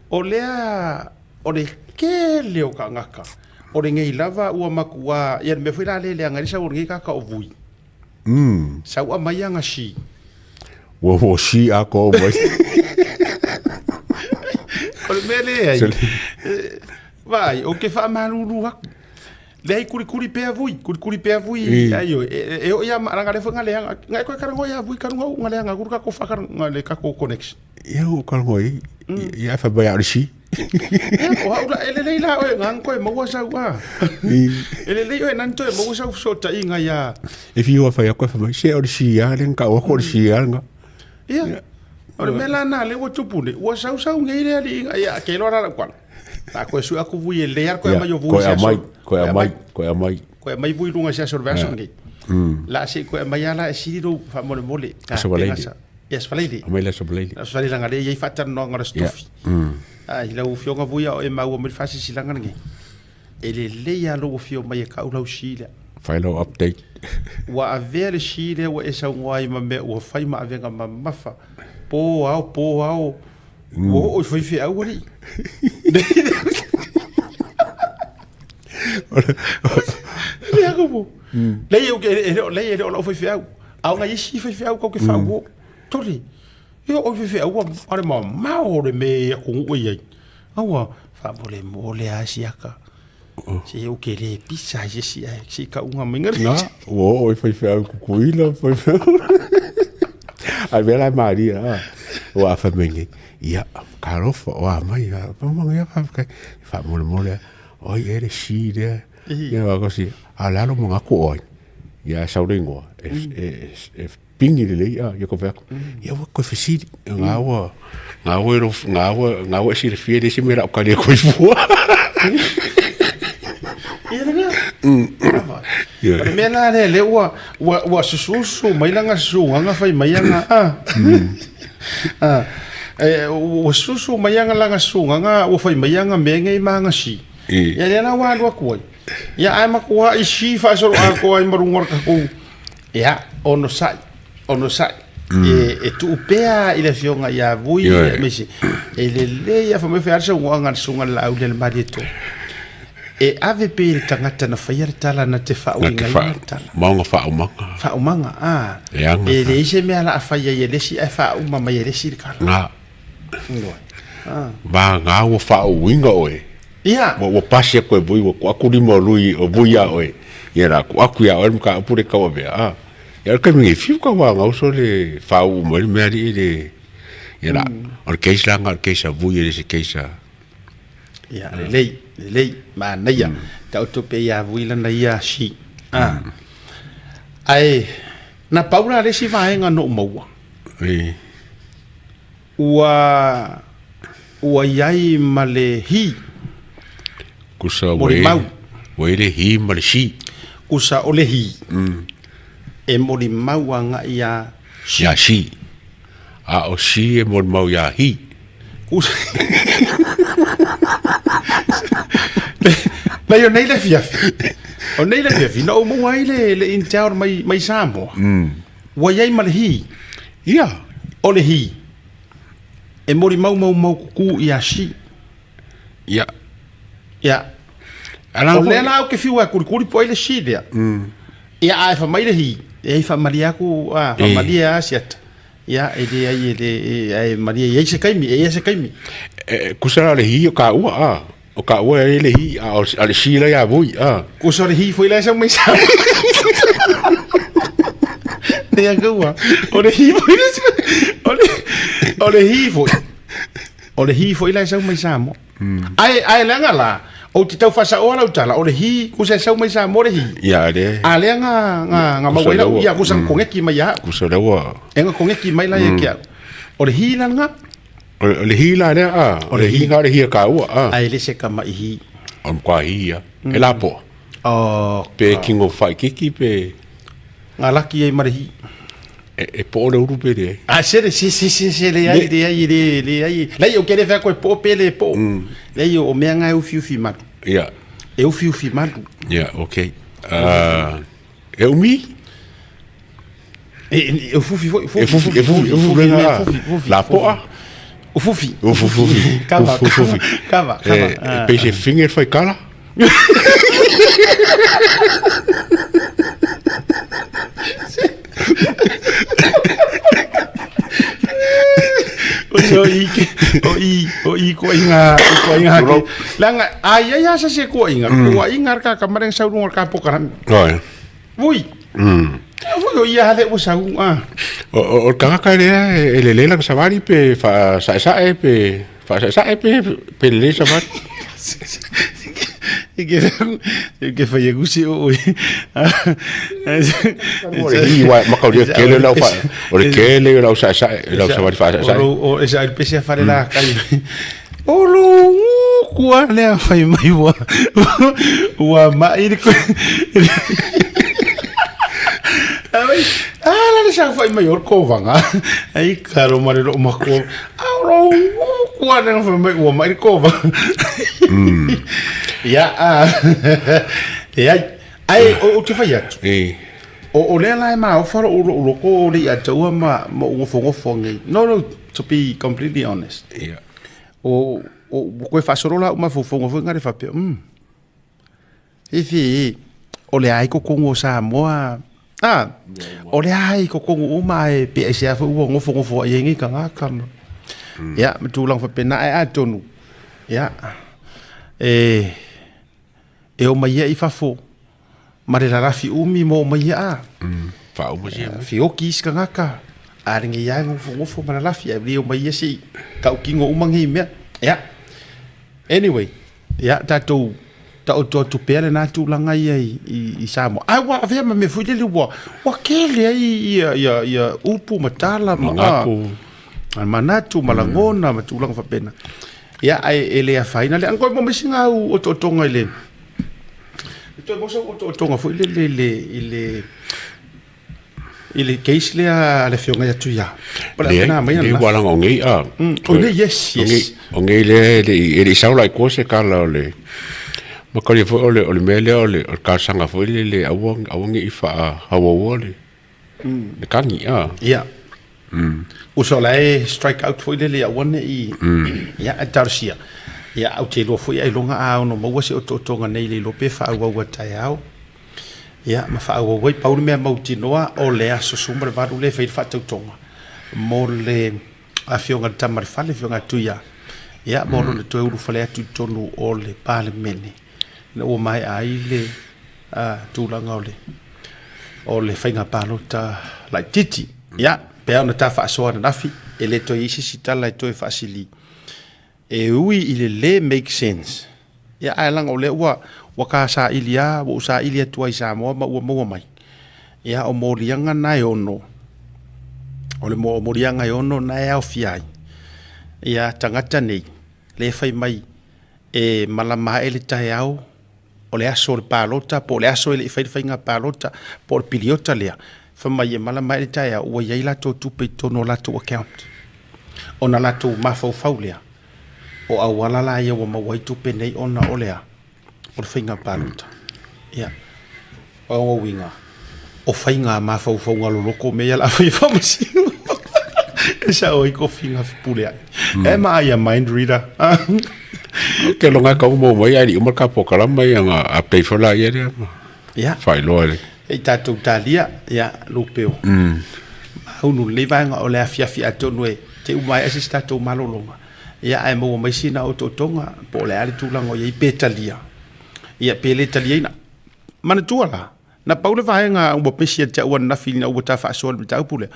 o lea o le ke leo ka ngaka o le ngei lava ua makua ia me foi la le ngari sa o ngi ka o vui sa ua mai anga si wo si a ko mai o le mele ai vai o ke fa malulu ha le kuri pe vui ai o ia maranga le fonga le ngai ko karango ia vui karango ngale nga kurka ko fa ngale ka ko connection eu karango ia fa ba si o ora ele la o ngang ko mo wa sa wa ele o nan to mo sa so ta inga ya if you fa ya ko fa se o si ya len ka o ko si ya nga ia o mela na le wo tupune wo sa ngai le ali ya ke lo ra kwa ta ko su aku vui le ar ko ma yo vui sa ko ya mai vui lunga sa surveillance ngi la se ko mai ala si do fa mo le ka yes falei mai la so blei la ngale ye fatan no ngara stufi ai la u fionga vui o e ma o me fasi silanga ngi ele le ya lo fio mai ka u lau sila final update wa avere sile wa esa ngwai ma me wa fai ma avenga ma mafa po au o foi fi au ri le ago le eu que le o foi fi au nga isi foi fi au ko ke fa wo tori yo o foi fi au are ma o re me ko ngoi awa fa mo le asiaka si eu que le pisa si ka unha minga na o foi fi au ku ila foi ai vera Maria o a família ia karofa o a mai pa mo ia fa mo le oi era si de ia va così ala lo mo ko oi ia sauringo pingi le ia ko fa ia ko fisi ngawa si le fie de si mera ka le ko fu ia me la le wa susu mai langa su nga fai mai nga o susu mai nga langa su nga o fai mai nga me ngai manga si ia le na wa lo ko ia ai ma ko ai si fa so a ko ai marungor ka ko ia ono sai e tu pea ile fionga ia vui me si le ia fa me fa so nga sunga la u le marito e ave pe il tangata na faia tala na te fa winga tala manga fa umanga e le se me ala faia ye le si fa uma mai le si kala nga ba nga wo fa winga oe ia wo passe ko vui wo aku di mo lui o buia oe era ko aku ya o ka pure ka o be era ka mi fiu ka wa nga so le fa u mo le meri le era or keisa nga keisa vui le se keisa ia lei ma naia ta to pe ya vuila na ia si ai na paula le si vai nga no mo ua yai male hi kusa we le hi male si kusa ole hi e mori mau nga ia ya si a o si e mori mau ya hi kusa na yo nei le fiafi o nei le fiafi no mo ai le inter mai samo wa yai male hi ia ole hi e mori mau ku ia si ia ala le na o ke fiwa kuri po ile si dia ia ai fa mai le hi e fa maria ku fa maria siat ia e de ai maria ye se kaimi kusara le hi o ka ua ele hi ale si la ya vui kusara hi foi la sa mai sa ne agua ole hi foi ole hi foi la sa mai sa mo ai la ngala o te tau fasa o la utala ole hi kusa sa mai sa mo le hi ya de ale nga ma wai la ya kusa kongeki mai ya kusara wa enga kongeki mai la ya kia ole hi la nga ole hi la ne ole hi nga le hi ka ua ai le se ka mai hi on kwa hi ya e la po pe kingo fai kiki pe ngala ki ai mari hi e po le urupe de se le ai la yo quere fa ko po pele po le yo o me nga u fiu matu ya e u fiu matu ya okay e umi e fu la po Ufufi. Kava. Pe se finger foi kala. O i ko inga langa ai ya sa se ko inga ka kamareng sa urung ka pokaran vui o ia hale o sa o kaka ele lela savari pe fa sa pe le savari que foi gusi o makaudia kele la fa o kele la sa savari fa sa o esa el pese a fare la calle o lo kwa le fai mai wa mai ko la sa fai mai or ko vanga ai karo mare lo mako lo kwa le fai mai wa mai ko va ya ai o te fai atu o le la ma o faro o ko le atu ma mo ngofo ngai no to be completely honest o ko fa sorola uma fofo ngare fa pe ifi o le ai ko kongo sa moa o le ai ko kongo uma e pe se fa ngofo ye ngi ka ngaka ya mtulang fa pena ai atonu ya e o mai i fa fo mare la rafi umi mo mai fa o mai fi o kis ka ngaka aringi ya ngofo mara lafi e o mai si ka o kingo umangi me ya anyway ya tatu tu pele na tu langa i samo ai wa ave me fu le wa kele ya upu matala manatu malangona matulang fa pena ya ai ele a faina le anko mo misinga o tonga ile to mo so o tonga fu ile case le a le fionga tu ya para na mai na wala ngi yes ngi le saula ko se kala le ma ko le fo le mele le ka sanga fo le awong i fa hawo le le kangi ya usolai strike out foi le awane i ya atarsia ya au te lo foi ai longa a no mo wase o tonga nei le lo pe fa wa tai au ya ma fa wa paul me mauti noa o le aso sumbre va le fe fa tonga mo le afionga tamar fa le fionga tuia ya mo le to uru fa le tu tonu o le pale mene no mai ai le tu langa o le fainga palota like titi ya pe ona ta fa so na nafi ele to isi sitala to fasili e ui ile le make sense ya ailang ole wa ka sa ilia wo sa ilia tu ai sa mo mai ya o morianga na ono ole mo morianga ono na ya ofiai ya tangata nei le fai mai e malama ele tai au ole aso le palota po le aso ele fai nga palota por piliota lea fama ye mala mai tai o ye la to tupe to no la to account ona la to mafau faulia o awala la ye wo mawai tupe nei ona olea por finga paluta ya o winga o fainga mafau fau lo loko me ya la fai famasi esa o ko finga pulia e ma ya mind reader ke longa ka mo mai ai o ka pokala mai nga update for la ye ya fai lo e tatu talia ya lupeo unu levanga o le afia tonu e te umai asista to malolonga ya ai mo mai sina o totonga po le ali tulango ye petalia ya pele talia mana tuala na paule vaenga o pesia te wan na filina o ta fa so le ta pule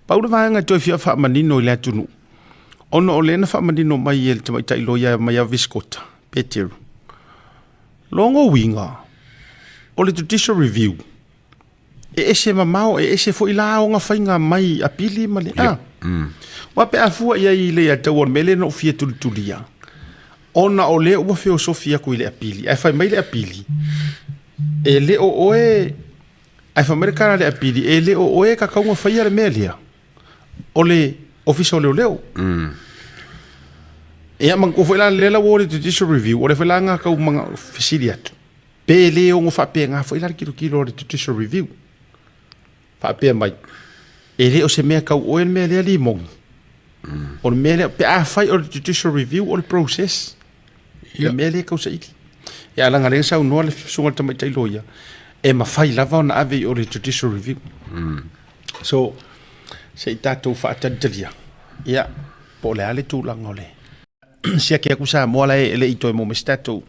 paule vaenga to fia fa manino le tunu ono o le na fa manino mai el te mai tai loya mai viskota peteru longo winga o le judicial review e ese mamao e ese fo ila o nga fainga mai apili male wa pe afua ia ile ya te won mele no fie tulia ona o le o filosofia ko ile apili ai fai mai le apili e le o oe ai fa americana le apili e le o oe ka ka nga faia le melia o le official le leo e man ko foi la le la word judicial review o le foi la nga ka mga faciliat pe le o nga fa pe nga foi la kilo de judicial review fa pe mai ele o se mea kau oe mea lea limong o le mele pe a fai o le judicial review o le process le mele ko sa iki ya langa le sa no le sunga tama tai loia e ma fai lava ona ave o le judicial review so se tatou fa tadalia ya po le ale tu langa ole sia ke ku sa mo la le ito mo mestato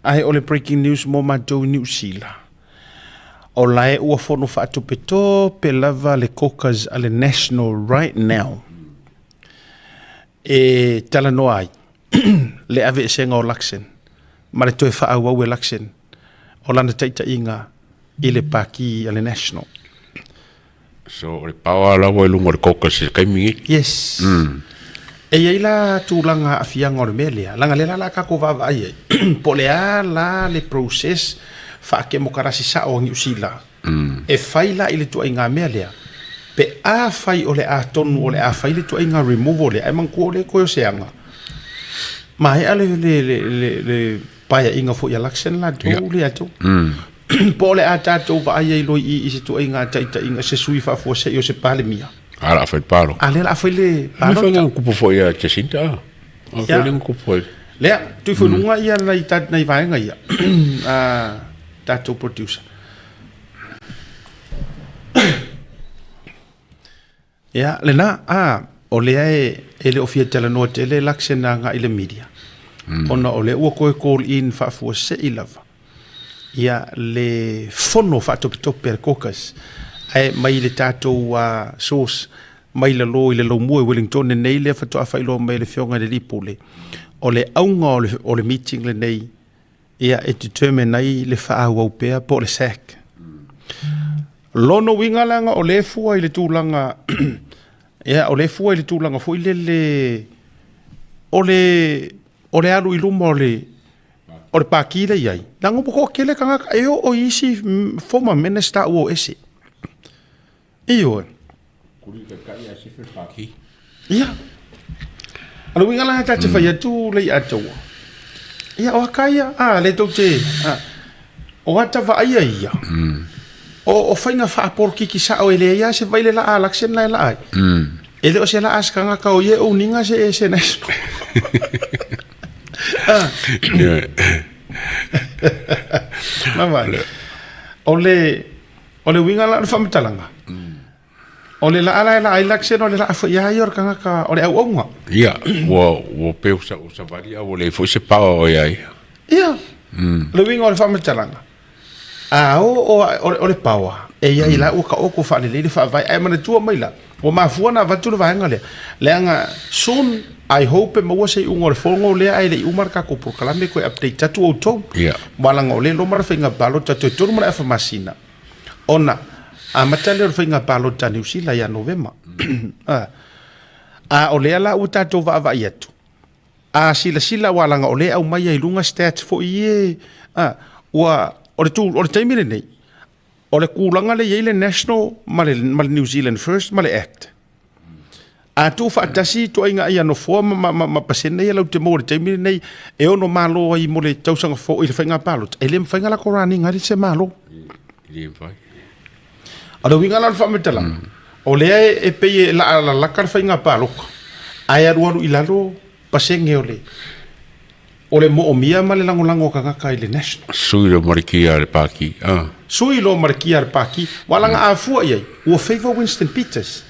ai o le breaking news mo ma do New Zealand o lai ua fono fa atu peto pe lava le caucus ale national right now e tala no ai le ave senga o laksen ma le toe fa au e laksen o lana taita inga i le paki ale national so le power la wo lungo le caucus kai mi yes e ia la tūlanga afianga o le melia langa le la kako vava ai po le la le process fa ke mo karasi sa o New Zealand e faila ile tu inga melia pe a fai ole a tonu ole a fai le tu inga remove ole ai man ko le ko seanga mai ale le paia inga fo ya election la do le atu po le a tatu va ai lo i se tu inga taita inga se sui fa fo se yo se pale mia ala fa palo ale la fa le palo fa ku po fo ya Jacinta o fa le ku po le tu fo lunga ia na ita na vai nga ia tatu producer ya le na o le ele ofia tele no tele laksena nga ile media ona ole o ko call in fa fo se ilava ya le fono fa top per caucus ai mai le tatu wa source mai le lo mo Wellington nei le fa to fa ilo mai le fionga le lipole ole aunga o le meeting le nei ia e determine nei le fa au pea po le sack lono winga langa o le fua i le tūlanga ia o le fua i le tūlanga fo i le o le alu i luma o le pākile iai lango poko kele kanga e o isi former minister o ese iyo kuri ka kai a sifer paki ia alu winga langa tate fai atu le atu ia o kaya le tote o ata va ia o fainga fa por ki sa o ele ya se vai le la alaxen la ai ele o se la as kanga ka o ye o ninga se ese nes mama ole winga la fa mtalanga ole la ala la alaxen ole la fa ya yor kanga ka ole au onga ia wo pe sa varia o le fo se pa o ai ia le winga ole fa mtalanga o le pawa e ia ila o ka o ko fa le fa vai ai mana tua mai la o ma fuana va tu va ngale le anga soon I hope mo se un or fongo le ai le umar ka ko proclame ko update tatu o to malanga le lo mar finga balo tatu to mar fa masina ona a matale finga balo tanu si la ya november o le ala u tatu va va yetu sila walanga o le au mai ai lunga stats fo ie o le taimire nei o le kulanga le yeile national ma le New Zealand first ma le act tu fa tasi to inga ia no fo ma pasene ia te mo le taimire nei e ono malo ai mo le tausanga fo i le fainga palot e le fainga la korani ngari se malo le vai alo winga la fa metala o le e pe la kar fainga palok ai aru ilalo pasenge o le mo o mia ma le lango kanga kai le national sui lo markia le paki sui lo markia le paki walanga a fu ai o favor Winston Peters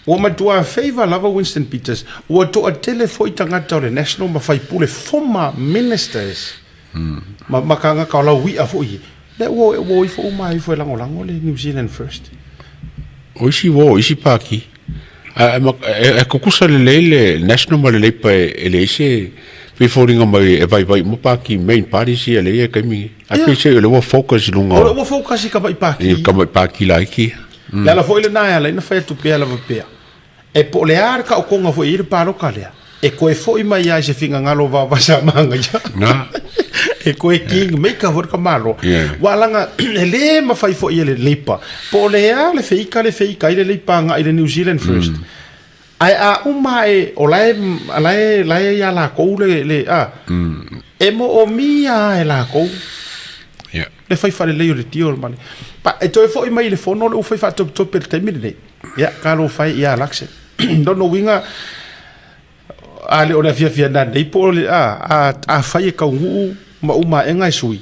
o ma tua favor lava Winston Peters o to a telefoi tangata le national ma fai pule former ministers ma kanga ka la wi a fu i le o i fu mai fu lango le New Zealand first o isi paki ko kusa le national ma le pa ele se pe foringa mai e vai mo paki main party si ele e kami a pe se le wo focus lunga o focus ka mai paki la ki la foi le na la ina fa tu pe la pe e po le ar ka o konga foi ir paro ka le e ko e foi mai ya se finga ngalo va sa manga ya na e ko e king make ka vor ka malo walanga ele ma fai foi ele lipa po le ar le feika ile lipa nga ile New Zealand first ai umai o lai ya la ko le e mo o mia e la ko le fai fare le tio male pa e to foi mai le fono le fai fa top per termine ya ka lo fai ya laxe no winga ale o le fia na nei po le a fai ka ngu ma uma enga sui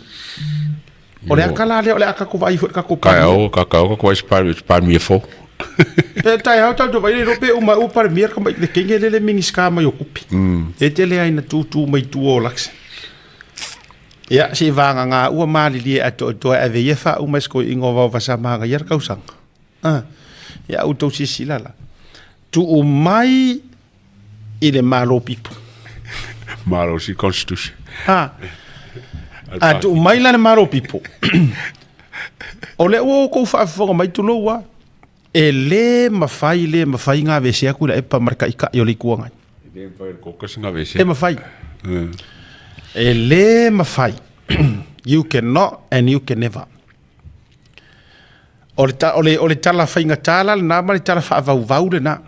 o le akala le o le aka ko vai ka ko ka o ko spar mi fo e tai hau tau vai le rope uma o par mier ka mai le kenge le mingi ska mai o kupi e te le ai na tu mai tu o lax ya si vanga nga ua mali li ato to ave ye fa uma sko ingo va sa manga yer kausang ya auto si silala tu o mai ile malo pipo malo si constitution tu mai la malo pipo o le o ko fa fo mai tu lo wa e le mafai nga vese aku la e pa marka ika yo le kuanga le pa ko ko singa vese e mafai ele mafai you cannot and you can never ole tala fainga tala na mari tala fa vau le na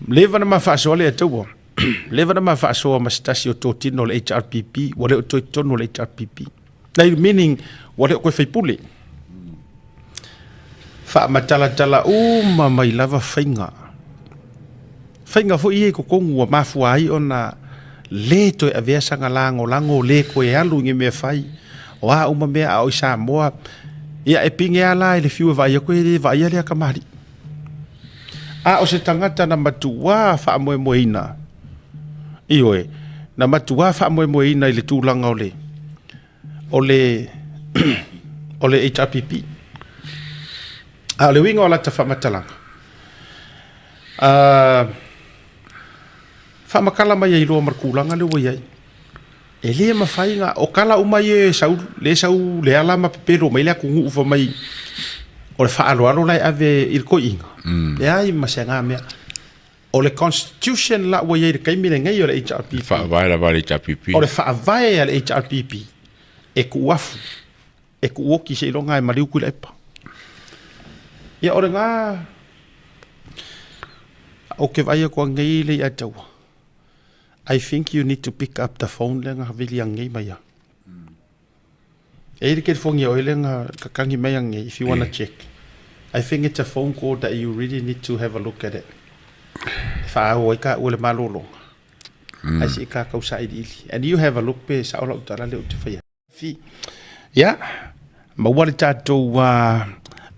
leva na ma fa so le tu leva na ma fa so ma stasio totino le HRPP wale o tono le HRPP like meaning wale ko fai pule fa matala tala ma mai lava fainga fo ie ko kongu ma fuai ona le to avea sanga lango le ko e alu nge me fai wa uma me au sa moa ia e pinge ala le fiu vai ko e vai le kamari o se tangata na matua fa moeina ioe na matua fa moeina le tulanga ole HRPP le winga ola ta fa matalanga fa makala mai ai lo markulanga le wo ai ele ma fainga o kala uma ye sau le ala ma pero mai la ku fa mai o le fa alo lai ave il ko inga le ai ma senga me o le constitution la wo ye kai mi ngai o le HRPP fa vai la vale HRPP o le fa vai al HRPP e ku afu e ku oki se longa mai ku le pa ya o nga o ke vai ko ngai le ya tau I think you need to pick up the phone lenga vili ngai mai. E ke phone yo lenga kakangi mai ngai if you want to check. I think it's a phone call that you really need to have a look at it. Fa o ka o le malolo. I see ka ka usai dili. And you have a look pe sa ola utara le utfa. Fi. Ya. Ma wale tato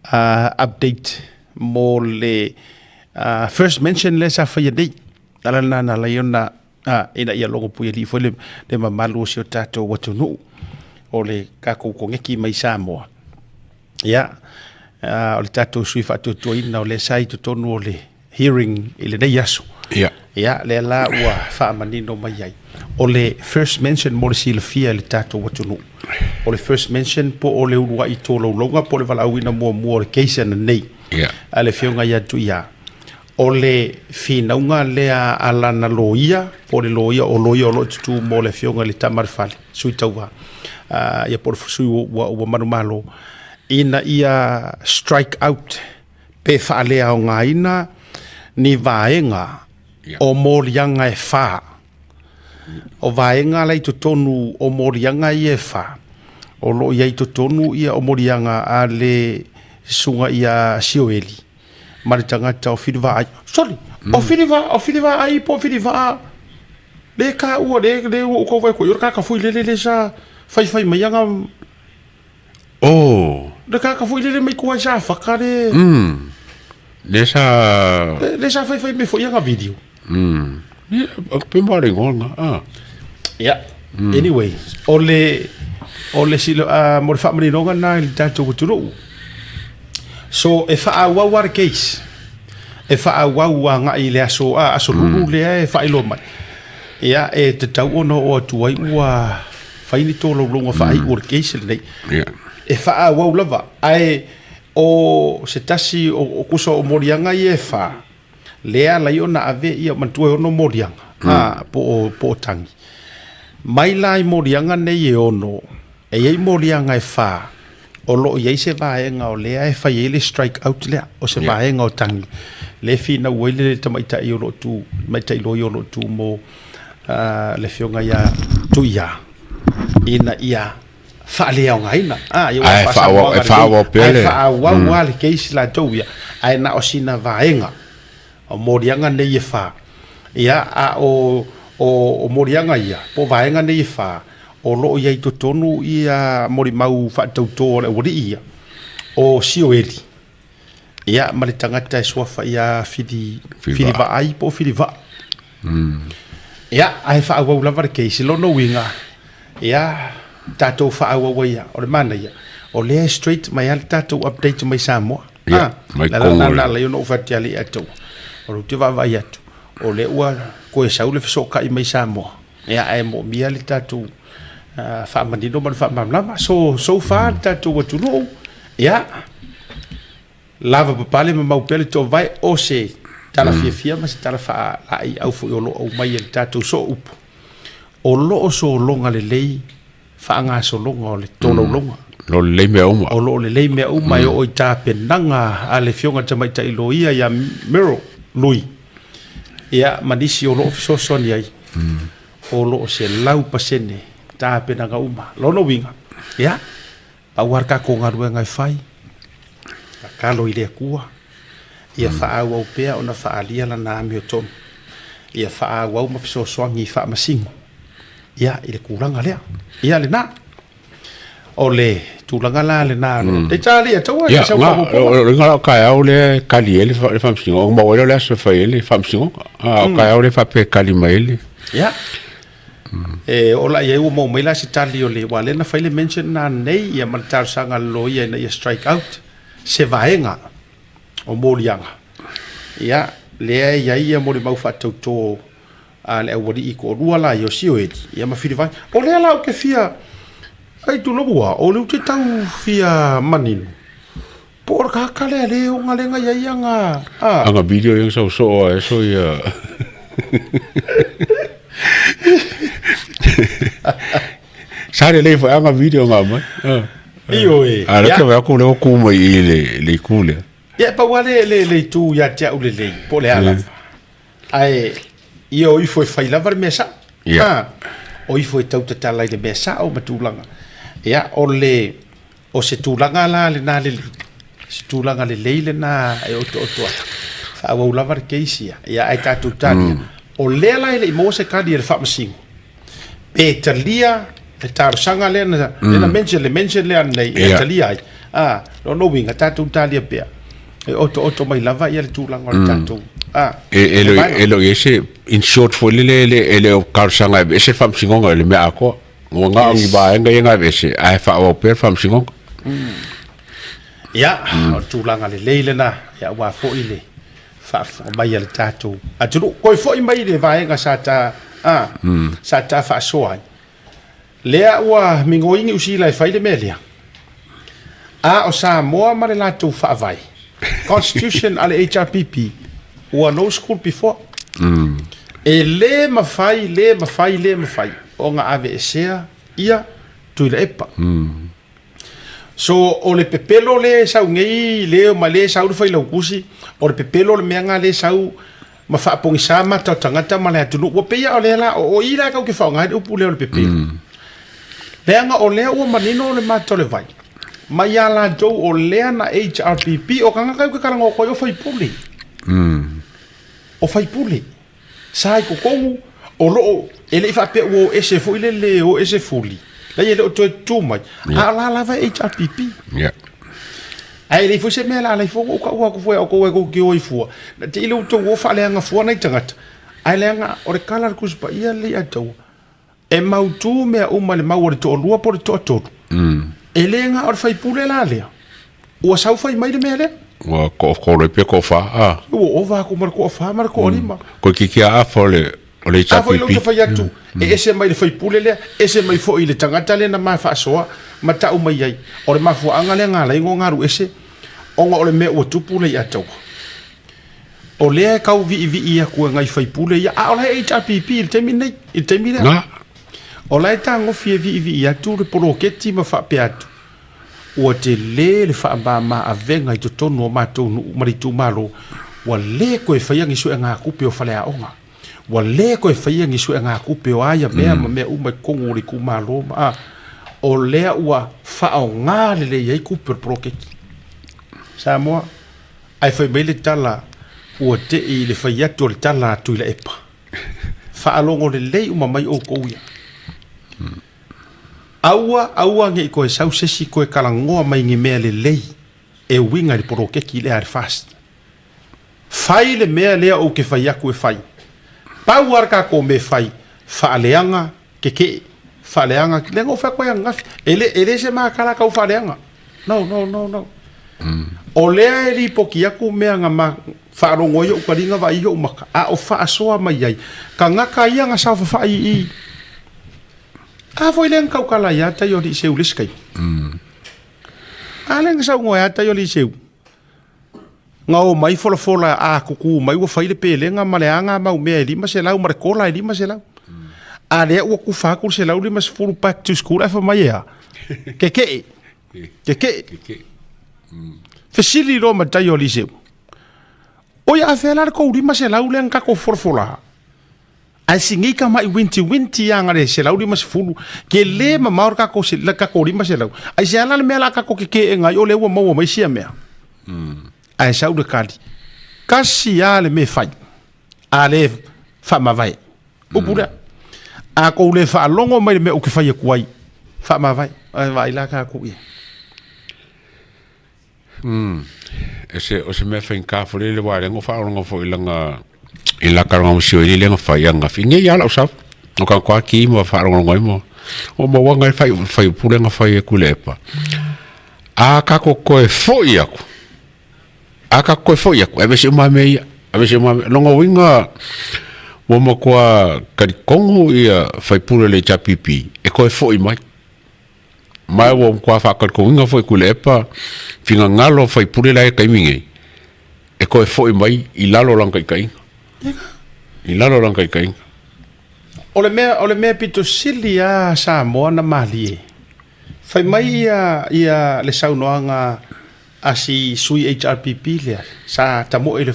update mo le first mention lesa fa yadi. Ala na la yona ina ia longo pui li foi le mamalu o tato watunu o le kako ko ngeki mai Samoa ya o le tato sui fa to ina o le sai to tonu o le hearing ile nei yasu ya le la wa fa manino mai ai o le first mention mo le silfia le tato watunu o le first mention po o le ua i tolo longa po le valauina mo le case na nei ale fionga ya tu ya o le finaunga lea ala na loia, po le loia o lo tutu mo le fionga le tamarfale, sui tauwa, ia por sui wa manumalo, ina ia strike out, pe whaalea o ngā ina, ni vaenga, o morianga e wha, o vaenga lei to tonu o morianga i e wha, o lo ia i to tonu ia o morianga a le sunga ia sioeli, maritanga tau whiriwa ai. Sorry, o whiriwa ai po whiriwa. Le ka ua, le ua uko vai ko, yor ka fui le sa fai mai anga. Oh. Le ka fui le mai kua sa whakare. Le sa fai me foi anga video. Pe mare ngonga. Yeah. Anyway, ole silo mo le family longa na il tato kuturu. So e fa wa war case e fa wa nga ile aso lulu le e fa ilo mai ya e te tau ono o tu ai wa fa ini to lo longa fa ai war case le e fa wa lava ai o se tasi o kuso o morianga i e fa le ala iona ave ia mantu ono morianga po tangi mai lai morianga nei e ono e ai morianga e fa o lo ia se vaenga o lea e fai ele strike out lea o se vaenga o tangi le fina uele le tamaita i o lo tu maita i lo i o lo tu mo le fionga ia tu ia ina ia whaalea o ngaina ia wha pele le keisi la tau ia ai na o sina vaenga o morianga nei e wha ia a o morianga ia po vaenga nei e wha o loo ia i to tonu ia mori mau whaatauto le wari ia o sioeli ia ma le tangata e suafa ia fili va ai po fili va ia ai wha au lava le keisi lono winga ia tatou wha au ia o le mana ia o le straight mai al tatou update mai Samoa mai la le no fati ali atu o le tiva vai atu o le ua ko e saule fesoka i mai Samoa ia ai mo mia le tatou fa manino man fa mamlama so far tatou watu no ia lava papale ma mau pele to vai o se tala fia ma se tala fa ai au fu o lo o mai le tatou so up o lo so longa le lei fa nga so longa o le tolo longa lo le me uma o lo le me uma o ta penanga a le fionga te mai tai loia ya miro lui ia manisi o lo so soni ai o lo se lau pasene ta penanga uma lo no winga ia a warka ko ngaru ngai fai ka lo ile kua ia fa au pea ona fa alia la na mi ton ia fa au ma so swangi fa masingo ia ile kuranga lea ia le na ole tulanga la le na te tali e toa ia ngala ka au le kali ele fa famsingo o mo le so fa ele famsingo ka au le fa pe kali mai ia ola ia mo mai la si tali o le wale na fa le mention na nei ia maltar sanga lo ia na ia strike out se vaenga o molianga ia le ia mo le mau fa to a le wadi ko rua la yo sioeti ia ma fili vai o le la o ke fia ai tu loa o le te tau fia manino por ka kale le o ngalenga ia nga anga video yang so so ia sare le fa anga video ngama io ala ke va ko le ku mai le kule ia pa wale le tu ya tia ule le po le ala ai io foi fai lavar mesa o foi tau tala le mesa o matulanga ia o se tulanga la le na le se tulanga le na e o to fa o lavar keisia ia ai tatu tani o le la le mo se kadi le fa masingo pe talia le tar sanga le na mention le nei e talia lo no winga tatu talia pe e o to mai lava ia le tulanga le tatu elo ese in short for le car sanga ese fam singonga le me ako nga ngi ba nga ese ai fa o per fam singonga ia o tulanga le na ia wa fo ile fa mai le tatu atu ko fo mai le vai nga sata sata fa soa lea wa mingoingi usila fai le melia o Samoa ma le latu fa vai constitution ale HRPP wa no school before e le mafai o nga avesea ia tu le epa so o le pepelo le sau ngei le ma le sau fai lo kusi o le pepelo le menga le sau ma fa pongi sama ta tangata ma le tunu o peia o le la o ira ka ke fa nga o pule o le pepelo le nga o le o manino le matole vai mai ala do o le na HRPP o kanga ka ka ngo ko yo fai puli o fai puli sai ko kongu o lo ele fa pe o ese fu ile o ese fuli la ye o to mai ala la va HRPP ai le fu se me la fu ko ko ki o fu na te ile to o fa le nga fu na tangata ai le nga o le kala ku spa ia le ato e mautu me o male mau to lua por to ele nga o fai puli la le o sa fai mai le mele wa ko le pe ko fa o va ko mar ko lima ko ki a fo le o le chapi pi fa yatu ese mai le fai pule le ese mai fo ile tangata le na ma fa soa mata o mai ai o le mafu anga le nga le ngaru ese o nga o le me o tupu le ato o le ka vi ia ku ngai fai pule ia o le HRPP il temine o le tango fi vi ia tu le poloketi ma fa peatu o te le fa ma avenga i to tonu ma to mari tu malo wa le ko e fai ngi su nga ku pe o fale a onga wa le ko e fai ngi su nga ku pe o aya me uma kongu ri ku malo ma o le ua fa o nga le ye ku per proket Samoa ai fai bele tala ua te I le whai atu o le tala atu I le epa. Whaalongo le lei uma mai o kouia. Aua nge I koe sau sesi koe kalangoa mai nge mea le lei. E winga li poro keki le are fast. Whai le mea lea o ke whai aku e whai. Pau arka ko me whai. Whaaleanga ke. Whaaleanga. Lengo wha koe ngafi. Ele se maa kala kau whaaleanga. No. O lea e li poki aku mea nga ma whaarongo i o karinga wa i o maka. A o whaasoa mai ai. Ka ngaka ia nga sa whai I. A foi len kau kala ia ta yo li seu liskai. A len sa ngoa ta yo li seu. Nga o mai fola a kuku mai o whai le pelenga maleanga mau mea lima se lau mare kola e lima se lau. A lea ua ku whakul se lau lima se full back to school e wha mai ea. Ke. Fesili ro ma ta yo li seu. O ia whelar ko lima se lau len kako fola. Ai singi ka mai winti anga le se lau lima se fulu ke le ma maor kako se la kako lima se lau. Ai se ala le mea la kako ke ngai o le ua mau mai sia mea. Ai sau de kali. Kasi ale me fai. Ale fa ma vai. O pura. A ko le fa longo mai me o ke fai kuai. Fa ma vai. Ai vai la ka ku ia. Ese o se me fa in ka fo le wa le ngo fa longo fo ilanga ila ka ngam sio ile lenga fa yang afi nge ya la usap. O ka kwa ki mo fa longo mo. O mo wanga fai pure nga fai ku lepa. A ka ko fo ia ku. Aka koe foi aku, ebe se mame longo winga wama kua karikongo ia whaipura le chapipi, e koe foi mai. Mai wama kua whakarikongo winga foi kule epa, whingā ngalo whaipura la e kaimingei, e koe foi mai I lalo lang kai. Ole mea pito sili a Samoa na mali e. Whai mai ia le saunoanga asi sui HRPP le sa tamo ele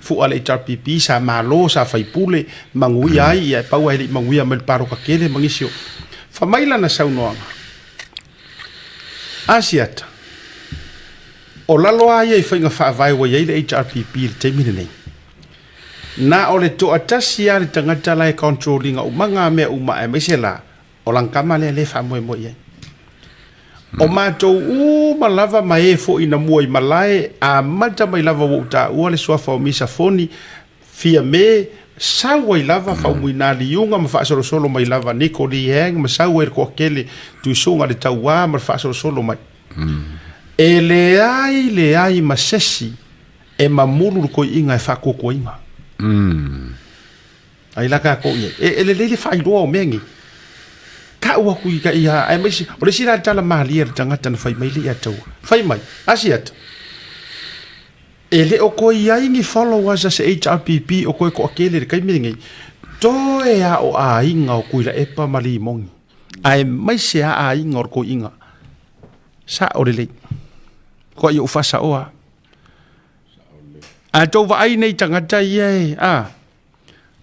fu ale HRPP sa malo sa faipule mangui ai e pau ai mangui mel paro ka kele mangisio fa maila na sauno asiat o lalo ai e fainga fa vai wa ile HRPP le temine nei na ole to atasi ya tangata lai controlling o manga me uma e mesela o lankama le fa mo ye o mātou malava mai fo ina mua I malae a mata mai lava wo ta ua le swafa o misa foni fia me sawa I lava fa muina li yunga ma fa solo mai lava Nico li hang ma sawa ko kele tu sunga le taua ma fa solo mai e le ai ma sesi e ma mulu ko inga e fa ko inga ai la ka ko ye e le fa I do mengi ka ua kui ka ia ai mai o le sira tala mahali e tangata na fai mai li atau fai mai asiat e le o ko ia ingi followers as HRPP o ko akele kai miringi to e a o a inga o kui la epa mali mongi ai mai se a inga o ko inga sa o le ko ia ufasa oa a to va ai nei tangata ia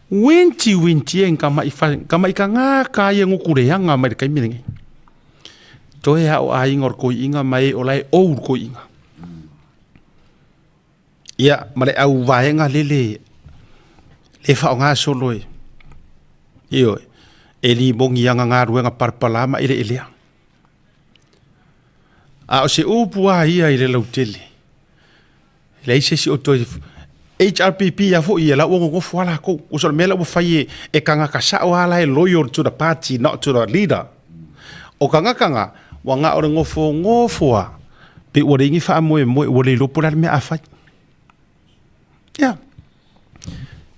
Winti en kama ika nga kaya ngukureanga mai kai miringi. Toe o ai ngor ko inga mai olai ou ko inga. Ia mare au vaenga le fa nga solo e. Io eli bongi yanga nga ruenga parpalama ile. A o se upua ia ile lautele. Lei se si o toi HRPP ya fo ia la wo fala ko usol mela wo fai e kanga kasa wala e loyal to the party not to the leader o kanga wanga o ngofo pe wo ringi fa mo wo le lo polar me afai ya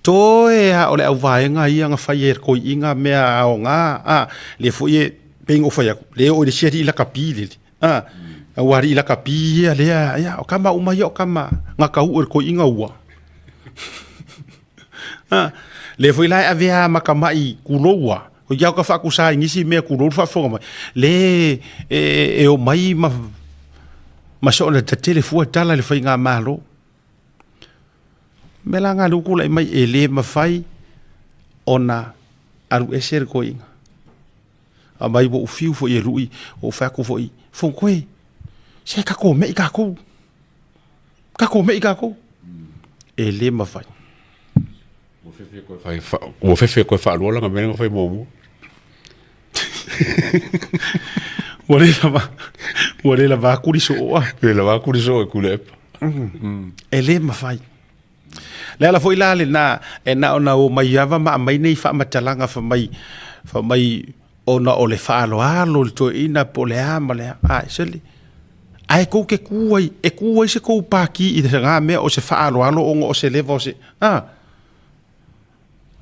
to e a ole au vai nga ia nga fai ko inga me a nga le fo ye pengo fa ya le o de sheri la kapili wari la kapi le ya o kama uma yo kama nga ka u ko inga wa le foi lai avea makamai kuloa o ia ka fa kusa ngisi me kulo fa fo le e o mai ma so le telefone tala le foi nga malo melanga lukula mai ele ma fai ona aru eser ko inga a mai bo fiu fo e rui o fa ku foi fo koe se ka ko me ka ko e le mafai o fefe ko fa lo nga menga fai momo wale la va kuri so a le la va kuri so e kule e le mafai le ala foi la le na e na ona o mai ava ma mai nei fa matalanga fa mai ona o le fa alo to ina po le ama le a seli ai ko ke kuai se ko paki i te nga me o se fa alo o se levo se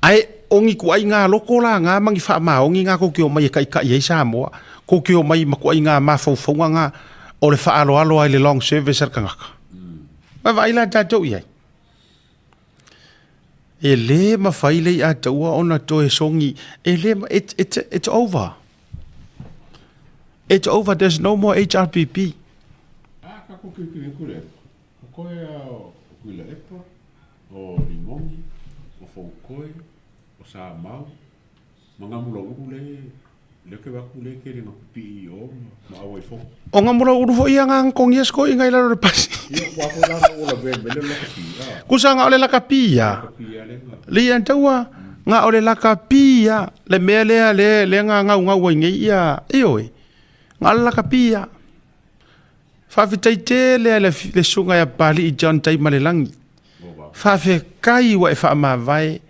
ai ongi ku ai nga loko la nga mangi fa ma ongi nga ko ki o mai kai kai sa mo ko ki o mai ma ku ai nga ma fo nga o le fa alo ai le long service ka nga ma vai la ta to ye e le ma fai le a to ona to e songi e le it's over there's no more HRPP ka ko ki ku le ko ya ku le epo o limongi o fo ko sa mau mangamula le ke ba kule ke ringa pi o ma o fo o ngamula uru fo ia ngang kong yes ko ingai la repasi wa ko la o la be le pi ku sa nga ole la kapia le an tawa nga ole la kapia le mele le nga wa ngai ia ioi nga la kapia fa vitai le sunga ya pali i John tai malelangi fa fe kai wa fa ma vai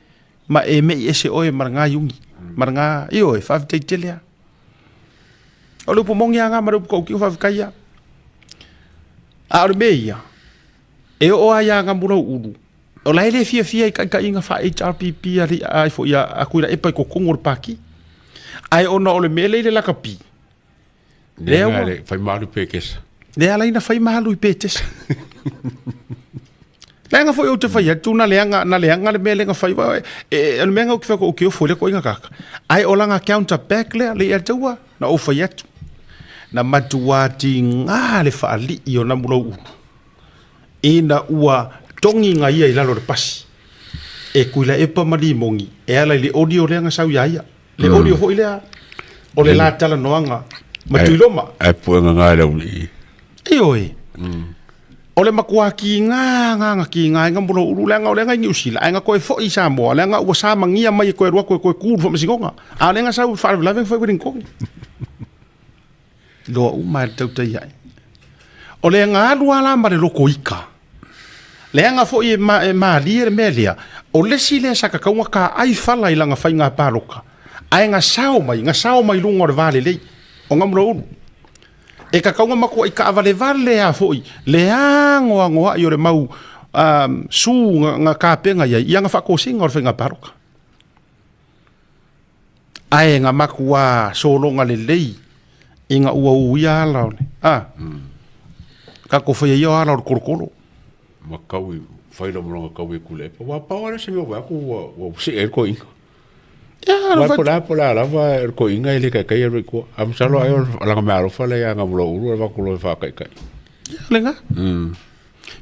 ma e me ese oe maranga yungi maranga io e fa te telia o lu pomongi anga maru ko ki fa kaya a orbeia e o aya nga mura uru o lai le fia ka inga fa HRPP ali ai fo ia akuira e pa ko kongor paki ai ona o le mele le la kapi le fai malu pekes le ala ina fai malu petes lenga foi o te fai tu na lenga le melenga fai e no menga o que o que o foi ko inga kaka ai o langa counter back le ia tua na o fai atu na matuati nga le fa ali i ona mulo ina ua tongi nga ia i lalo le pasi e kuila e pa mali mongi e ala le audio lenga sau ia le audio foi le o le la tala noanga matuiloma ai puenga nga le uli ioi ole makua ki nga mulo uru lenga ole nga New Zealand nga ko fo i Samoa lenga o sa mangia mai ko ro ko ku fo msingonga a lenga sa fa laving fo win ko lo u ma tau tai ai ole nga lu ala ma le loko ika lenga fo i ma lier melia ole sile sa ka ka ai fala ilanga fa nga paloka ai nga sao mai lungo le vale le o nga mulo uru e ka kaunga mako i ka avale a foi le angoa i ore mau su nga kapenga ia nga whakosinga o whenga paroka ai nga makua solonga le lei i nga ua uia ala one ka ko whai ia ala o korokoro makaui whaila mronga kaui kule wa pawana se me waku wa se e ko inga wa pola la va ko inga ile ka kai ko am salo ayo la nga maro fa le nga mlo uru va ko lo fa kai lenga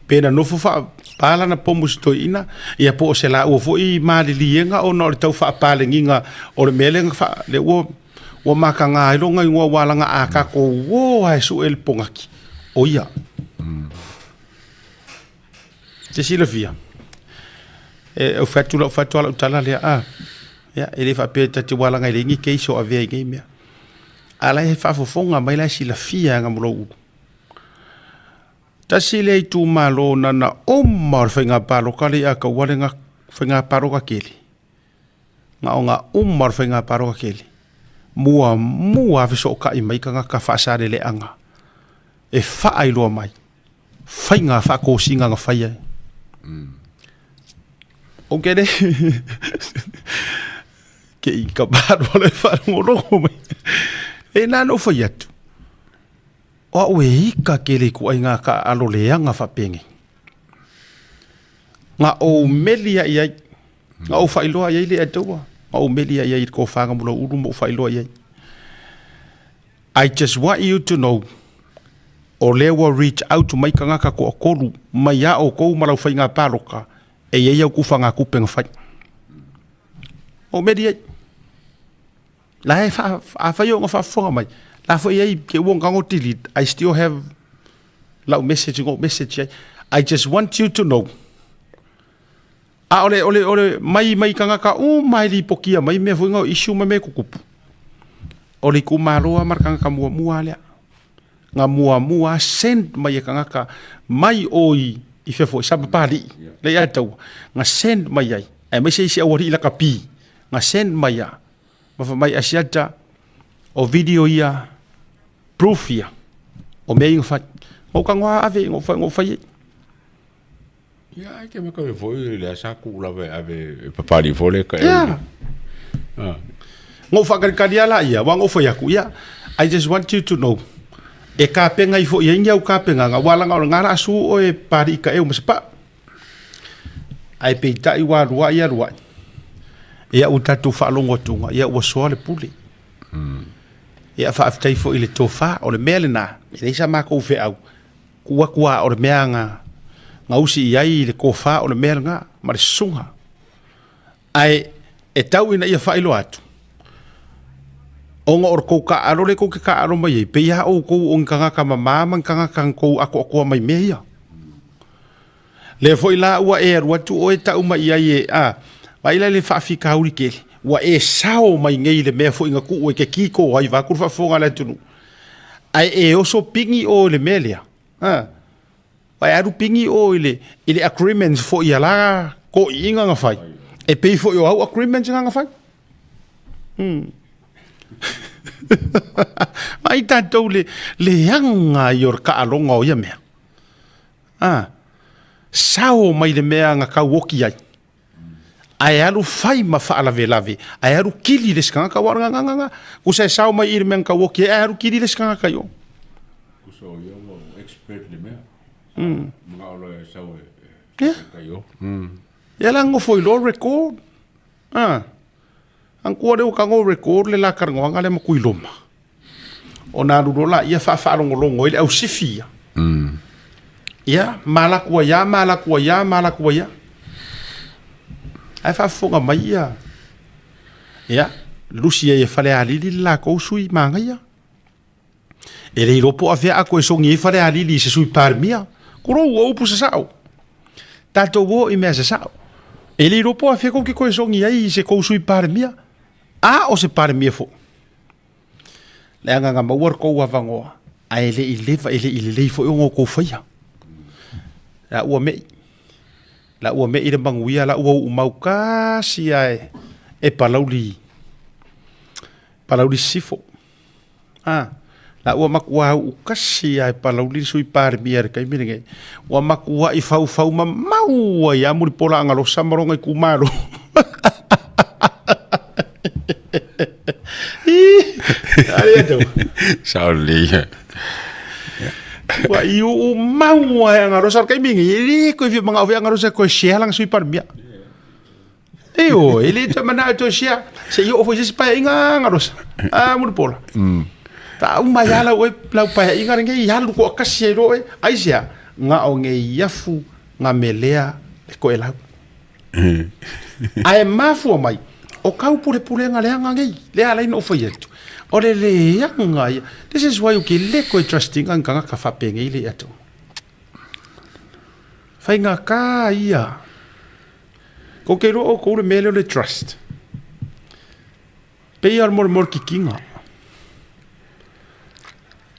pena no fa pala na pomus to ina ia po se la o fo i ma lienga o no tau fa pala nginga o le melenga fa le o makanga i longa i wa langa aka ko wo ai su el pongaki o ia te Silvia e o fatu la tala le ya ele fa peta te wala ngai lengi ke so ave ngai me ala he fa fofonga mai la Silvia nga mlo ta sile tu malo na omar fenga palo kali aka walenga fenga paro ka keli nga onga omar fenga paro ka keli mua fiso ka i mai ka fa sare le anga e fa ai lo mai fenga fa ko singa nga faia o kere ke i ka baro le fa ngoro mai e na no faia tu o we ka kele ku ai nga ka alo le anga fa penge nga o melia ia nga o failo ia le atoa nga o melia ia ko fa nga mulo uru mo failo ia I just want you to know o lewa reach out to mai ka nga ka ko koru mai ya o ko mara fa nga paroka e ia ku fa nga ku penga fa o melia la fa yo nga fa fo mai la fo ye ke won kango delete I still have la message I just want you to know A ole mai kangaka mai li pokia mai me fuinga isu me kukupu. Ole ku maloa markanga mua lea. Nga mua send mai kangaka mai oi I fefo saba pali. Le ya tau. Nga send mai ai. Ai mai sei awari ila kapi. Nga send mai ya. Ma mai asiata o video ia proof ia. O mei ngfa. O kangwa ave ngfa Ya, ai ke maka foi le sa ku la ave papali fole ka. Ya. Ngo whakaria la ia, wang ofo yaku ia. I just want you to know. E ka penga I fo ia inga u ka penga nga wala nga ngara asu o e pari ka e maspa. Ai pe tai wa rua ia rua. Ia u tatu whaalongo tunga, ia ua soa le pule. Ia whaaftai fo I le tofa o le mele na. I reisa mako ufe au. Kua o le mea nga usi iai le kofa o le mele nga. Ma le sunga. Ai e tau ina ia whailo atu. Onga or kou ka aro le kou ke ka aro mai e. Pe ia o kou o nganga ka mamama nganga ka kou ako mai mea. Le foi la ua e arua tu o e tau mai ai e a. Waila le whaafi ka uri ke. Ua e sao mai ngei le mea foi ngaku o e ke kiko ai wa kurfa fonga le tunu. Ai e oso pingi o le melea. Wai aru pingi o ile agreements fo ia la ko inga nga fai. E pei fo yo au agreements nga fai. Mai tātou le hanga I or ka alonga o ia mea. Sao mai le mea nga kau oki ai. Ai aru fai ma whaalave. Ai aru kili le skanga ka waranga nganga. Kusa sao mai I le mea nga kau oki ai aru kili le skanga ka yo. Kusa o ia mo expert le mea. Mga olo e sao e ka yo. Ia lango foi lo record. Ang kua reo kango record le la karangoanga le makui loma. O nā rurola ia whaalongolongo ile au sifia. Ia, malakua ia. Ai whaafonga mai ia. Ia, lusi e whale alili la kou sui manga ia. E rei ropo a vea ako e songi e whale alili se sui parmia. Kuro ua upu sa sao. Tato wo I mea sa sao. E rei ropo a vea kou ke koe songi ai se kou sui parmia. A o se parmia fo. Le anga nga mauar kou avangoa. A ele I leva ele lei fo ongo kou whaia. La ua mei. La ua mei le manguia la ua umau kasi ai. E palauli sifo. La ua makua u kasi ai palauli sui parmia re kai miringe. Ua makua I fau ma maua ia muri pola angalo samaronga I kumaro. Ai tu. Sao li. Wa iu mau ai ngarosa kai mingi ili ko vi manga ove ngarosa ko share lang sui parmia. Ili to mana to share. Se yo ofo se pa inga ngarosa. Muri pola. Ta uma yala o plau pa inga nge yalu ko kasero ai sia nga o nge yafu nga melea ko ela. Ai mafu mai. O kau pure nga leanga ngai. Le ala ino fo yetu. O le leanga. This is why you can leko trusting ang kanga ka whapenge ile ato. Whai ngā kā ia. Ko ke ro'o ko le mele o le trust. Pei ar mor ki kinga.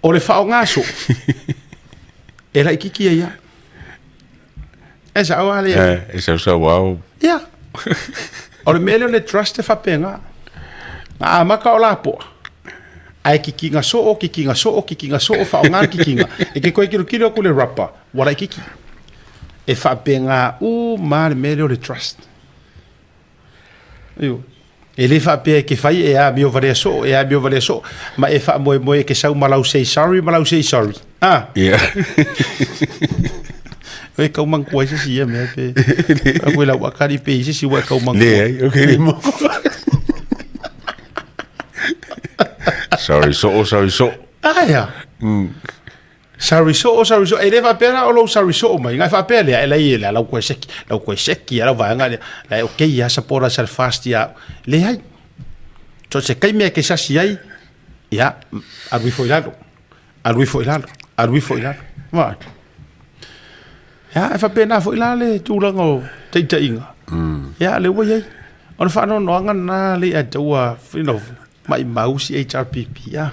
O le whao ngaso. E la ikiki ia. E sa au ale ia. E sa wow. Ia. O le mele o le trust e whapenga. Ngā amaka o la poa. Ai kikinga so o whaonga kikinga. E ke koe kiro ko le rapa. Wala kiki. E whapenga ma le mele o le trust. Iu. E le whapea ke whai e a mio varea so. Ma e wha moe ke sau malau say sorry. Yeah. E kau mangkua se si mea pe. A koe lau akari pe se si wa kau mangkua. Le, okay. Sorry so. Aya. Sorry so. E le whapea o lo sorry so mai. Ngai whapea lea e lei lau koe seki. Lau vanga lea. Lai okay ia sapora sal fast ia. Le hai. So se kai mea ke sasi ai. Ia. Arui fo ilalo. Vai. Ya, e whapea nā fo ilale tūranga o teita inga. ya le wai on fa no no na le a tua mai mau si HRPP ya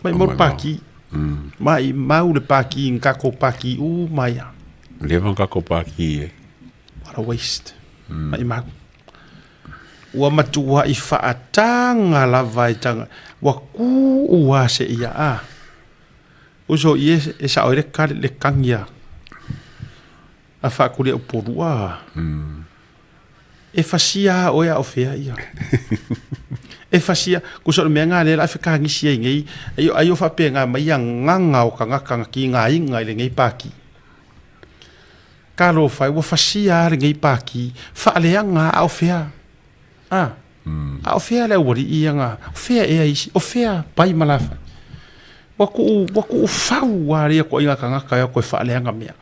mai mo paki mai mau le paki in kako paki mai ya le van kako paki what a waste mai mau ua matua I whaatanga la vaitanga wa ku ua se ia a uso ie e sa oire kare le kangia a whakure o porua e fasia oia o fea ia e fasia kusoro mea ngā lera awhi kahangisi ai ngei ai o whapea ngā mai a nganga o kangakanga ki ngā inga i le ngei pāki ka lo whai ua fasia le ngei pāki whaaleanga a o fea a o fea le wari ia ngā o fea ea isi o fea pai malafa waku fau wa rea ko inga kangaka ya ko whaaleanga mea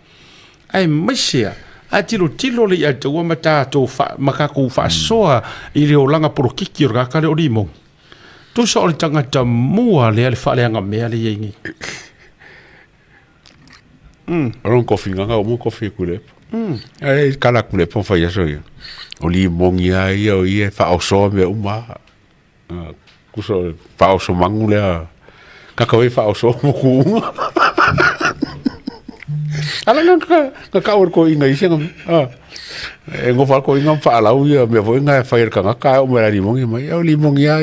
ai maisea a tilo le ia taua matato makako fa soa I le olanga porokiki o kakale o limo tu so le tangata mua le whaaleanga mea le ingi Ron kofi nganga o mo kofi kule ai kala kule pon fa yaso ia o limong ia o ia fa o so me uma kuso fa o so mangule kakao fa o so mo ku ala nga ka or ko inga isi ngam e ngo fa ko inga fa ala ia me vo inga fa ir kanga ka o mera limong ia o limong ia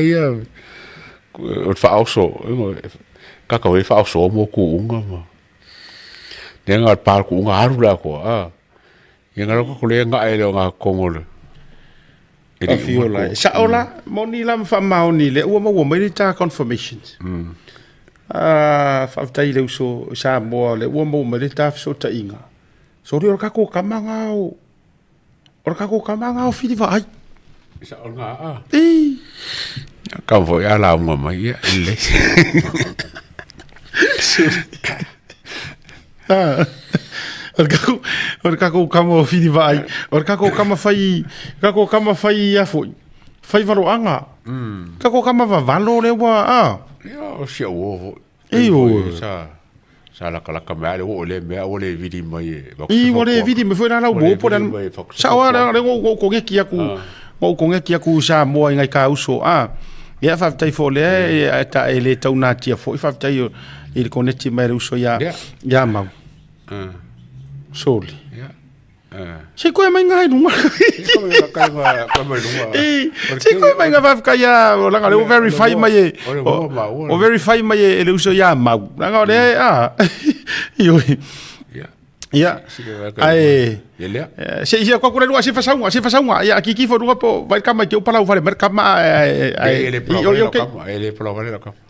o fa o so kakao fa o so mo ku unga ma dengar par ku unga arula ko yang ngaro ko le nga ele nga kongol e fiola sa ola moni lam fa maoni le ua mo mai ta confirmations fa tai le so sa mo le ua mo mai ta so ta inga so ri ka ko kamanga o fili va ai sa nga ka vo ya la mo mai le or kako kama fili vai or kako kama fai ya fai varo anga kako kama va valo le wa yo si o sa la kala kama le o le vidi mai o le vidi me foi na bo po dan sa wa le ko ngeki aku sa mo ngai ka uso ya fa tai fo le ta ele tauna tia fo fa tai il connecti mai uso ya mau soli se koe mai ngai nunga se koe mai ngai vafka ya o langa le o verify mai o verify mai e le uso ya mau langa le yo ya ai se ia kwa kura lua se fasaunga ya kiki fo lua po vai kama ke o pala o vale mer kama ele pala vale la kama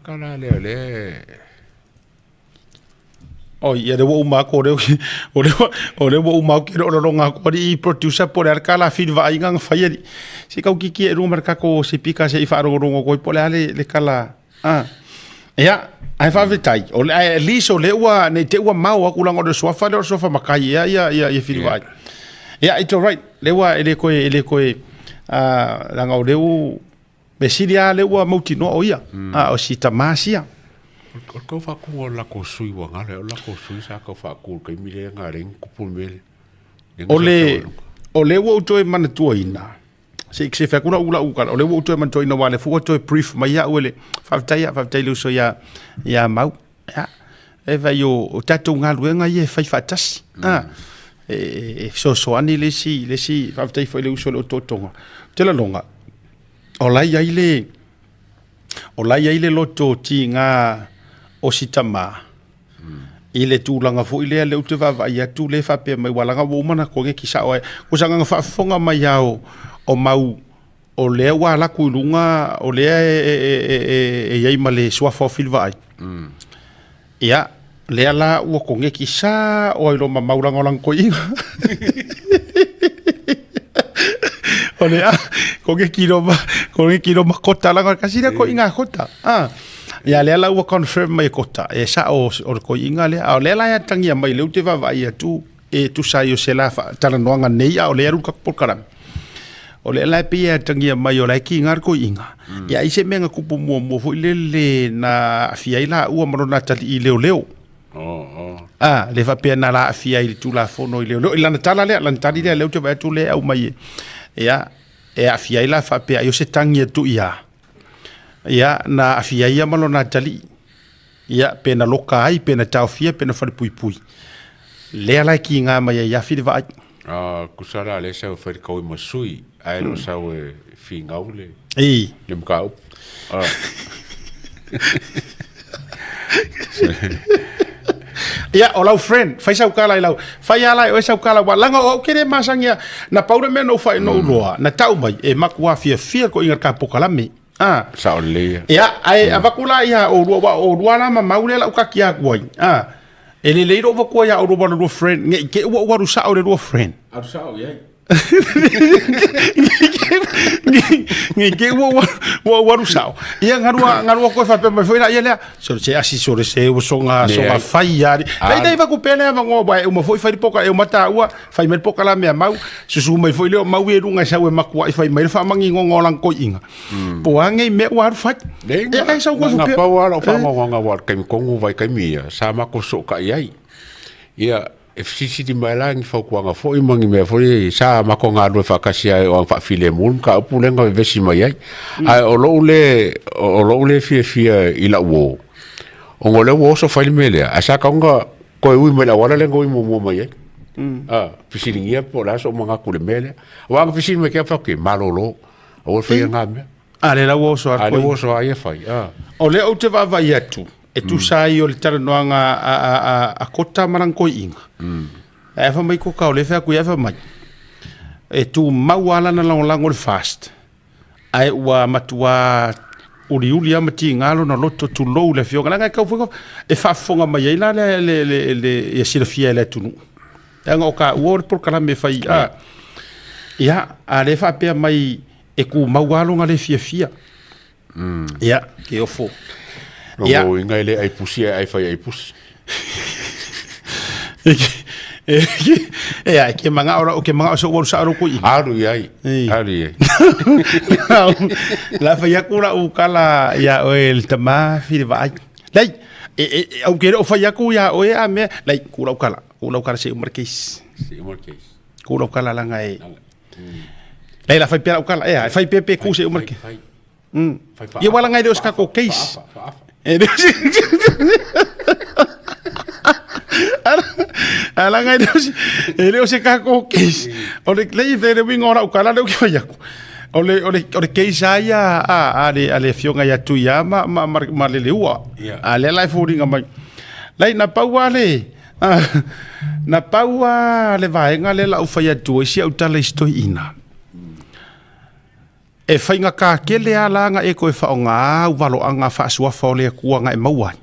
Kala le oh ia de wo ma ko de o le wo ma ke ro nga ko di producer por ar kala fin va inga fa ye si ka ki ru marka ko si pika se fa ro ko po le kala ya ai fa vitai o le liso le wa ne te wa ma wa kula ngo de sofa makai ya fin va ya it's all right le wa ele ko la nga o le Besilia le ua mautino o ia o si tamasia ko fa ku la ko sui wa ngale la ko sui sa ko fa ku ke mi le ngaren ku pu mele o le ua uto e mana tuaina se fa kuna ula uka o le ua uto e mana tuaina wale fu to brief mai ya ule fa tai lu so ya mau ya e va yo o tatu ngalu nga ye fa fatasi so ani le si fa tai fa le uso le totonga te la longa o lai ai le loto ti ngā o sitama I le tūlanga fo I le le ute vava ia tu le whapea mai walanga womana ko nge ki sao ai ko sanga ngā whaafonga mai au o mau o lea wala kuilunga o lea e iei le suafa o filva ai ia lea la ua ko nge ki sa o ai loma mauranga o lang ko inga o lea ko nge kiro makota langa kasira ko inga kota ya le la ua confirm mai kota e sa o ko inga le o le la ya tangia mai le ute va ia tu e tu sa yo se la tala noanga nei o le ruka por karam o le lai pia tangia mai o lai ki ngar ko inga ia ise menga kupu mo fo le na fia ila ua marona tali i leo le fa pia na la fia i tu la fono i leo ila na tala le lan tali le te va tu le au mai ia a fia ila fa pia yo se tangia tu ia na fia ia marona tali ia pena loka ai pena tau fia pena fa pui pui le lai ki nga mai ia fi va kusala le sa fa ko mo sui ai lo sa we fi ngaule le mkau ia o lau friend fai sau kala i lau fai ala o sau kala wa langa o kere masangia na paura me no fai no loa na tau mai e makua fia ko inga ka pokalami sa o le ia ai avakula ia o lua la ma maule la ka kia koi ele leiro va ko ia o lua friend nge ke wa sa o lua friend a sa o ia ngi ke wo sao ia ngarua ko fa pe mai foi na ia so se asi so se o songa fai ya dai va ku pele va ngo ba o mo foi fai poka e mata ua fai mer poka la me mau su mai foi le mau e runga sa we makua fai mai fa mangi ngo lang ko inga po ange me wa fa e ai sa ko pe pa wa fa ngo nga wa kai ko ngo vai kai mia sa ma ko so ka ia FCC di malang fa ko nga fo imangi me fo sa ma ko nga do fa kasia o fa file mun ka pulenga vesi mai ai o lo le fia ila wo o ngole wo so fa mele asa ka nga ko ui me la wala le ngoi mo mai ai fisiringia po la so manga ku le mele wa nga fisiri me ke fa ke malolo o fa nga me ale la wo so ai fa o le o te va tu e tu sai o le tara noanga a kota marangko inga. E fa mai ko ka o le fea ku e fa mai. E tu mauala na lango le fast. Ai ua matua uri amati ngalo na loto tu lou le fioga. Langa ka fuko e fa fonga mai ai la le e sila fia le tunu. Anga o ka uor por kala me fai ia a le fa pe mai e ku maualo nga le fia. Ia ke o fo. Ya, inga ele ai pusi ai fai ai pusi. Ke manga ora o ke manga so sa ro ko i. Aru ai. La fai akura u kala ya o el tama fi vai. Lai au ke o fai aku ya o e me lai kula ukala se marquês. Kula ukala langa e. Lai la fai pera ukala fai pepe ku se marquês. Ia wala ngai dos ka ko case. Ala ngai dos ele o se ka ko case o le lei de wingo ora ukala le ki ya o le case ya ale fionga ya tu ya ma le ua ale lai furinga mai lai na paua le vaenga le la ufa ya tu si au tala istoi ina e fainga ka kele ala nga e koe whaonga au walo anga whaasua whaole kua nga e mauai.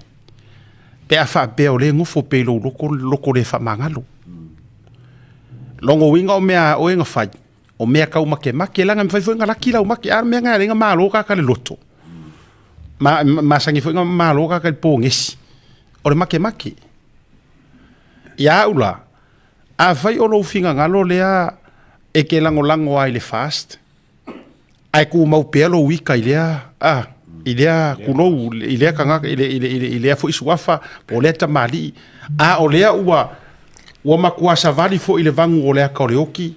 Pe a wha beo le ngufo pe loko le wha mangalo. Longo winga o mea o enga whai. O mea kau make langa mi whaifuenga laki lau make ar mea ngā renga malo ka le loto. Ma sangi fuenga malo ka le po ngesi. O le make. Ia ula. A whai o lo finga ngalo lea e ke lango ai le fast. Ai ku mau pelo wika ilea kuno ilea kanga ilea fo isuafa po le tamali o lea ua makua savali fo ile vangu o lea kaoleoki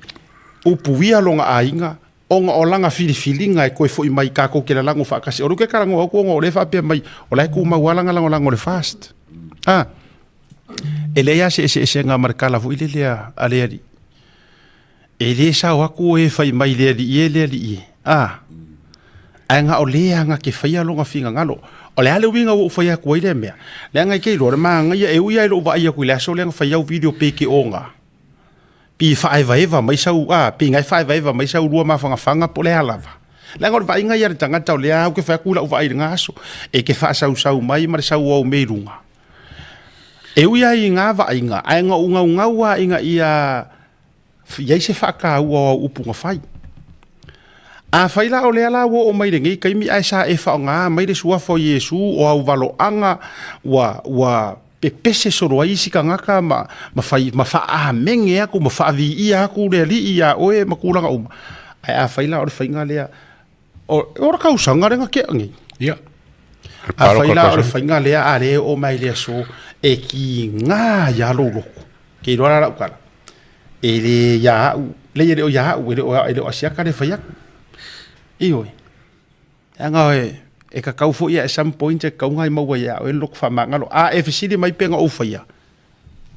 upuia longa ainga onga o langa filifilinga e koe fo i mai kako ke la lango whaakasi oruke karango au kongo o le whaapea mai o lai ku mau lango le fast e lea se ngā marikala fo ile lea aleari e le sa waku e whai mai lea li e ai nga o lea nga ke whaia longa finga ngalo o le ale winga o whaia kua ile mea lea ngai kei lore maa nga ia e ui ai lo wa ia kui lea so lea nga whaia o video pe ke o nga pi whaeva mai sau pi ngai whaeva mai sau rua mawhanga po lea lava lea ngore vai nga ia re tangata o lea au ke whaia kula uwa ai nga aso e ke wha sau mai mare sau au meirunga e ui ai nga wa ai nga ai nga unga ua inga ia iai se whaka ua upunga whai a faila o le ala wo o mai ngi kai mi ai sa e fa nga mai de sua fo Yesu o au valo anga wa pepese so roi sika ngaka ma fa menge aku ma fa vi ia ku le li ia o e makulanga ai a faila o fainga lea o ka usanga renga ke ngi ia a faila o fainga lea a le o mai le so e ki nga ya lo loko ke ro ra kala e le ya le o ya o le o sia ka le faia ioi anga e ka kau fo ia at some point e kau ngai mau ia o lok fa manga lo a e fisi mai penga o faia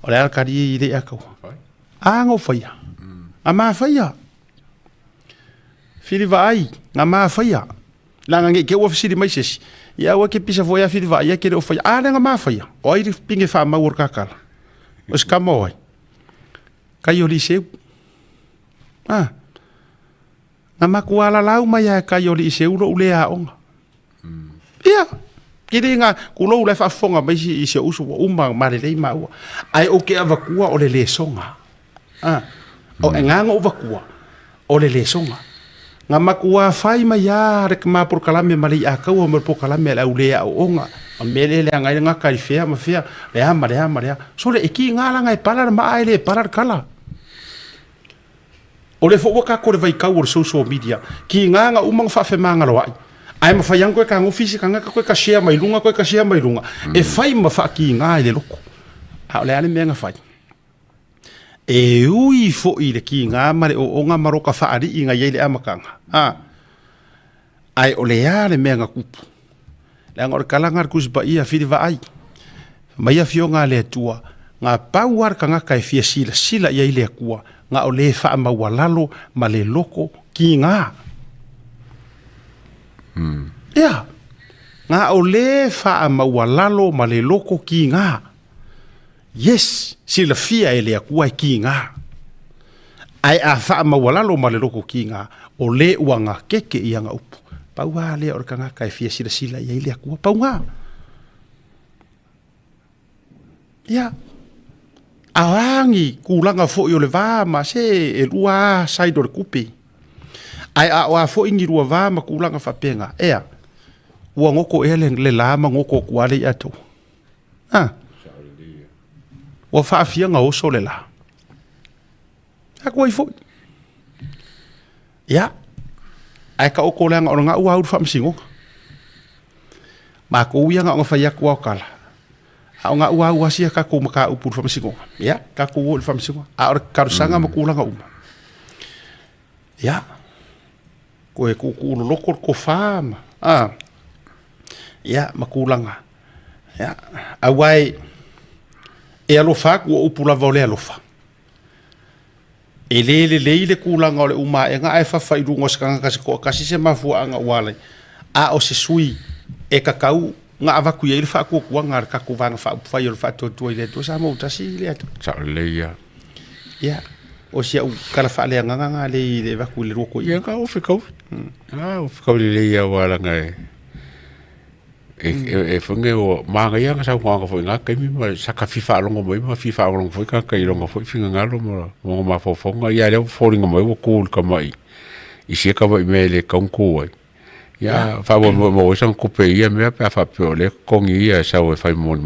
o le ka di le akau a ngo faia a ma faia fili vai nga ma faia la nga ke o fisi mai sesi ia o ke pisa fo ia fili vai ia ke o faia a nga ma faia o i pinge fa ma ur ka kala o ska mo ai kai o li se nga makuala lau mai a kai o li se uro ule a onga ia kiri nga kulo ule fa fonga mai si se usu umma mare le ma ai o ke avakua o le songa o nga ngo vakua o le songa nga makua fai mai ya rek ma por kalame mali a ka o mer por kalame la ule a onga a mele le nga nga kai fea ma fea le ama so le iki nga la ngai parar ma ai le parar kala o le fo ka ko le vai ka o social media ki nga umang fa fe manga lo ai ma fai ango ka ngofisi ka nga ko ka share mai lunga e fai ma fa ki nga le loko a le ale me nga fai e ui fo i le ki nga mare o nga maroka fa ari nga yele amakanga ai o le ale me nga kupu le ngor kalanga kus ba ia fili va ai mai a fio nga le tua nga pauar ka nga kai fia sila ia ile kua nga o le fa ma walalo ma le loko ki nga ia nga o le fa ma walalo ma le loko ki nga yes sila fia ele akua ki nga ai a fa ma walalo ma le loko ki nga o le wanga keke ia nga upu paua le o ka nga kai fia sila ia ile akua paua ia awangi kulanga fo yo le va ma se e lua sai do kupi ai a wa fo ingi lua va ma kulanga fa penga ea ua ngoko ele le lama ngoko kuale ato wa fa fia nga oso le la akoi fo ya ai ka o ko langa o nga ua u fa msingo ma ko ia nga nga fa ya kwa kala a nga ua sia ka ko maka u pur fa msingo ya ka ko o fa msingo a ka sanga ma kula nga uma ya ko e ku loko ko fama ya makulanga ya awai e alofa ku o pula vole alofa ele kulanga ole uma e nga ai fa fa idu ngoska nga kasi se mafu anga wale a o se sui e kakau nga avaku ye fa ku nga ka ku vanga fa fa yo fa to ile to sa mo tasi le sa le ya o sia u kala fa le nga le va ku le roko ya ka o fe ko o fe ko le ya wala nga e funge o manga ia nga sa wanga foi nga kai mi ma saka fifa longo mo ma fifa longo foi ka kai longo foi finga nga mo ma fo nga ia le falling mo o cool ka mai i se ka mai mele ka un ko ya fa mo sa ko pe ia me pa fa pe le con ia sa o fa mo